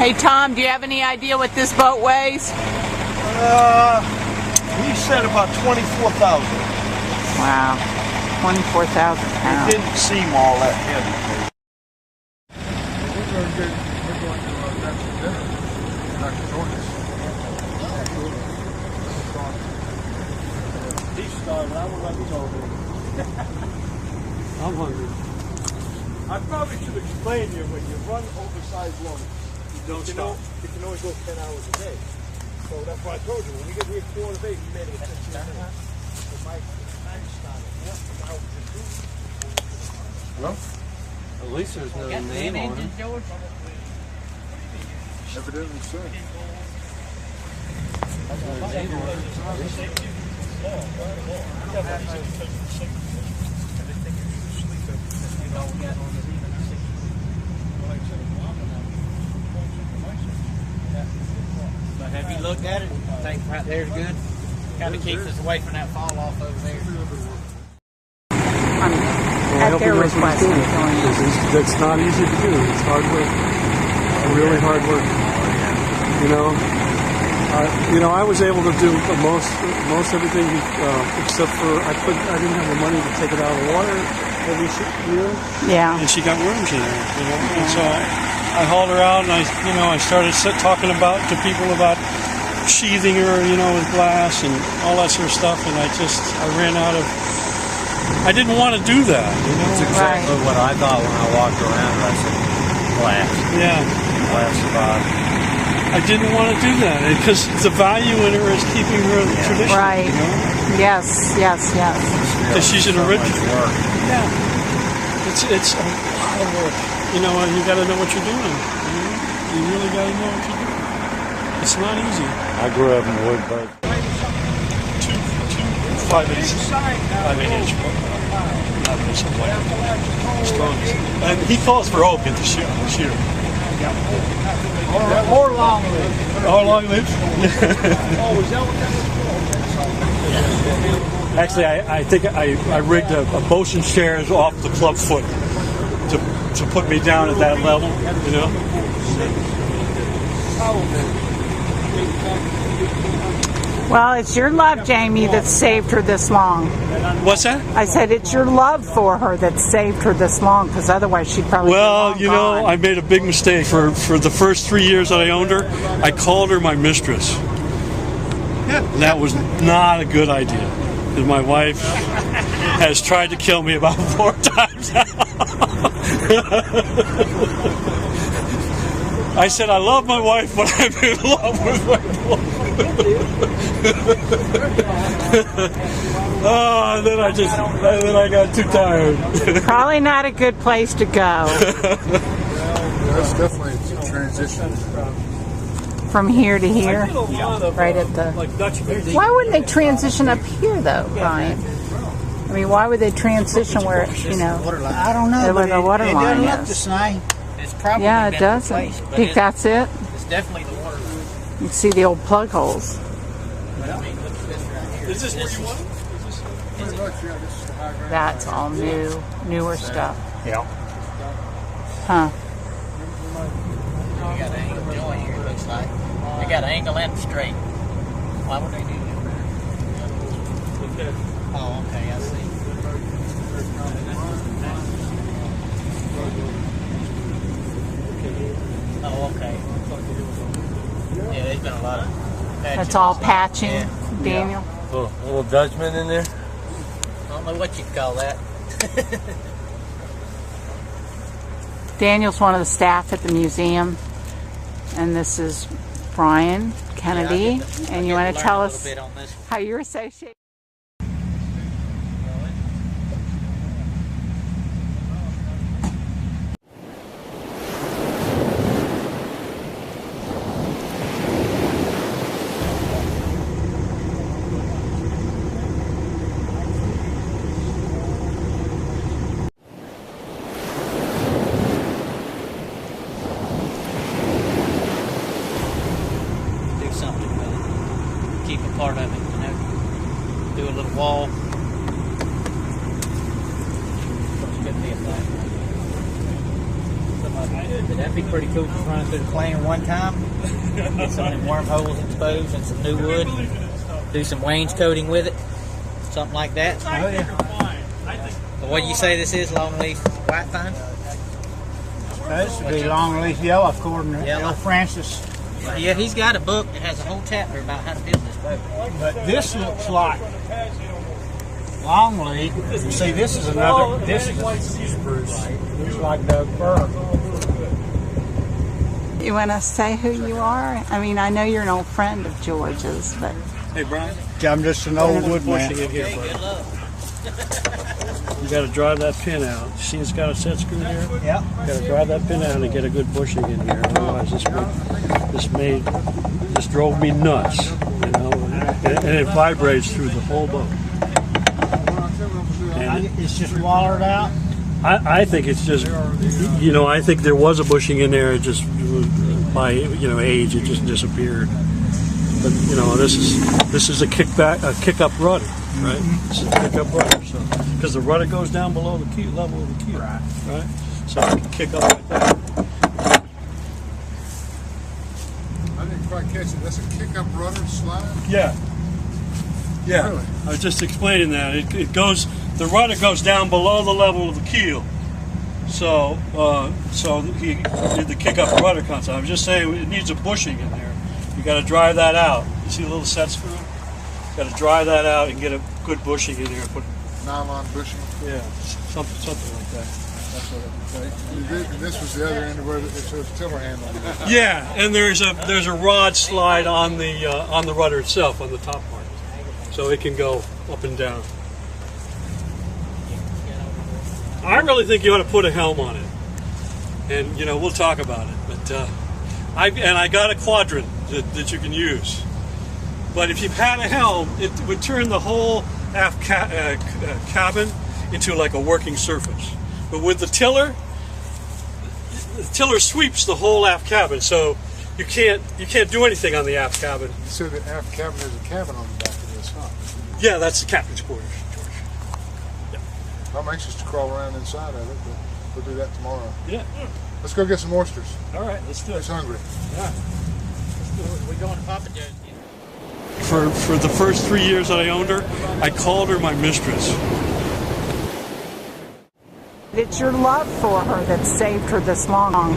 Hey Tom, do you have any idea what this boat weighs? He said about 24,000. Wow, 24,000 pounds. It didn't seem all that heavy. We're going to grab some dinner. Dr. Jonas. He's starving. I would like to go there. I'm hungry. I probably should explain to you when you run oversized loads, Don't stop. you can only go 10 hours a day. So that's why I told you, when we get here at 4 to 8, we made it at 6 hours. So my time started. Well, at least there's no name on it. Evidently so. But have you looked at it? I think right there's good. Kind of keeps us away from that fall off over there. At their request. That's not easy to do. It's hard work. Really hard work. I was able to do most everything except for I didn't have the money to take it out of the water every year. Yeah. And she got worms in her, And so I hauled her out, and I started talking to people about sheathing her, with glass and all that sort of stuff. And I ran out of. I didn't want to do that. That's exactly what I thought when I walked around. I said, glass. Yeah. Glass survived. I didn't want to do that because the value in her is keeping her tradition. Right. Yes. Because she's an original. Yeah. It's a lot of work. And you got to know what you're doing. You really got to know what you're doing. It's not easy. I grew up in Woodburn. 5/8 strong. And he calls for oak at the shear. Or long live. Or long live. Actually, I think I rigged a bosun's chairs off the club foot to put me down at that level, Well, it's your love, Jamie, that saved her this long. What's that? I said it's your love for her that saved her this long, because otherwise she'd probably be long gone. I made a big mistake. For the first 3 years that I owned her, I called her my mistress. Yeah. That was not a good idea. And my wife has tried to kill me about 4 times now. I said, I love my wife, but I'm in love with my wife. And then I got too tired. Probably not a good place to go. That's definitely a transition. From here to here? Right at the... Why wouldn't they transition up here, though, Brian? I mean, why would they transition where, I don't know. where the water line It doesn't look is? the same. It's probably Yeah, it been doesn't. replaced, but Think that's it? It's definitely the water line. You can see the old plug holes. But I mean, look at this right here. Is this where you want it? That's all newer stuff. Yeah. Huh. You got an angle joint here, it looks like. They got an angle and straight. Why would they do that? Oh, okay, I see. Oh, okay. Yeah, there's been a lot of patching. That's all patching, Daniel? A little Dutchman in there. I don't know what you'd call that. Daniel's one of the staff at the museum, and this is Brian Kennedy. And you want to tell us how you're associated? Do something with it. Keep a part of it, That'd be pretty cool, just running through the cleaner one time, get some of them wormholes exposed and some new wood, do some wainscoting with it, something like that. Oh, yeah. But what do you say this is, longleaf white pine? This would be longleaf yellow, according to Yellow. Francis. Yeah, he's got a book that has a whole chapter about how to build this boat. But this looks like longleaf. You see, this is another. This is spruce. Looks like Doug fir. You want to say who you are? I mean, I know you're an old friend of George's, but Hey, Brian. I'm just an old woodman. Bushing in here, Okay, bud. good luck. You got to drive that pin out. See, it's got a set screw here. Yeah. You got to drive that pin out and get a good bushing in here. Otherwise, this drove me nuts. You know, and it vibrates through the whole boat. And It's just wallered out. I think it's just, you know, I think there was a bushing in there. It just, by age, it just disappeared. But you know, this is a kick up rudder, right? This is a kick up rudder, so because the rudder goes down below the keel, level of the keel, right? So it can kick up like that. I didn't quite catch it. That's a kick-up rudder slide? Yeah. Yeah. Really? I was just explaining that. It goes, the rudder goes down below the level of the keel. So he did the kick up rudder concept. I was just saying it needs a bushing in there. You got to dry that out. You see a little set screw? Got to dry that out and get a good bushing in there. Put, Nylon bushing? yeah, something like that. That's what it would And this was the other end where it shows tiller handle. Yeah, and there's a rod slide on the rudder itself on the top part, so it can go up and down. I really think you ought to put a helm on it, and you know we'll talk about it. But I got a quadrant that you can use. But if you had a helm, it would turn the whole aft cabin into like a working surface. But with the tiller sweeps the whole aft cabin, so you can't do anything on the aft cabin. So the aft cabin, there's a cabin on the back of this, huh? Yeah, that's the captain's quarters, George. I'm anxious to crawl around inside of it, but we'll do that tomorrow. Yeah. Let's go get some oysters. All right, let's do It's it. hungry. We're going to Papa Joe's. For the first 3 years that I owned her, I called her my mistress. it's your love for her that saved her this long.